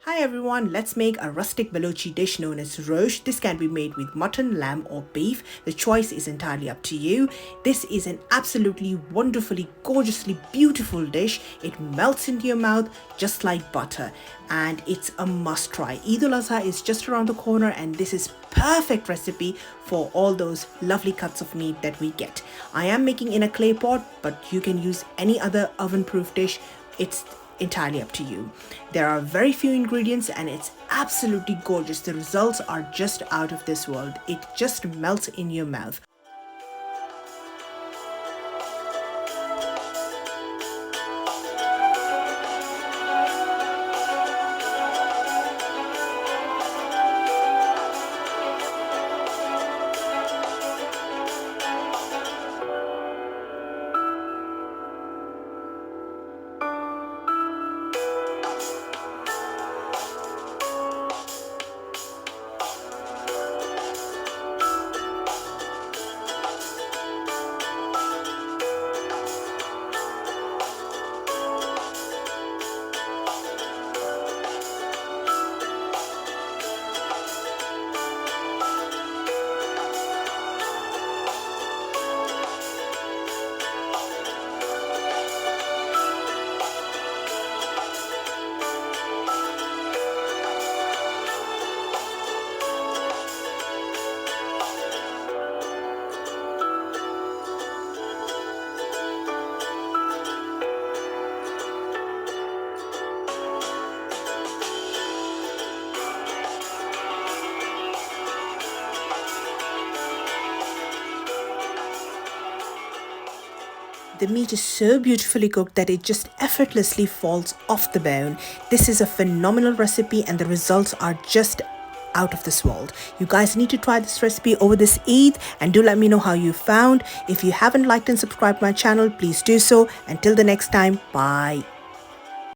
Hi everyone, let's make a rustic Baluchi dish known as Rosh. This can be made with mutton, lamb or beef. The choice is entirely up to you. This is an absolutely wonderfully, gorgeously beautiful dish. It melts into your mouth just like butter and it's a must try. Eid Ul Adha is just around the corner and this is perfect recipe for all those lovely cuts of meat that we get. I am making in a clay pot, but you can use any other oven-proof dish. It's entirely up to you. There are very few ingredients and it's absolutely gorgeous. The results are just out of this world. It just melts in your mouth. The meat is so beautifully cooked that it just effortlessly falls off the bone. This is a phenomenal recipe and the results are just out of this world. You guys need to try this recipe over this Eid and do let me know how you found. If you haven't liked and subscribed my channel, please do so. Until the next time, bye.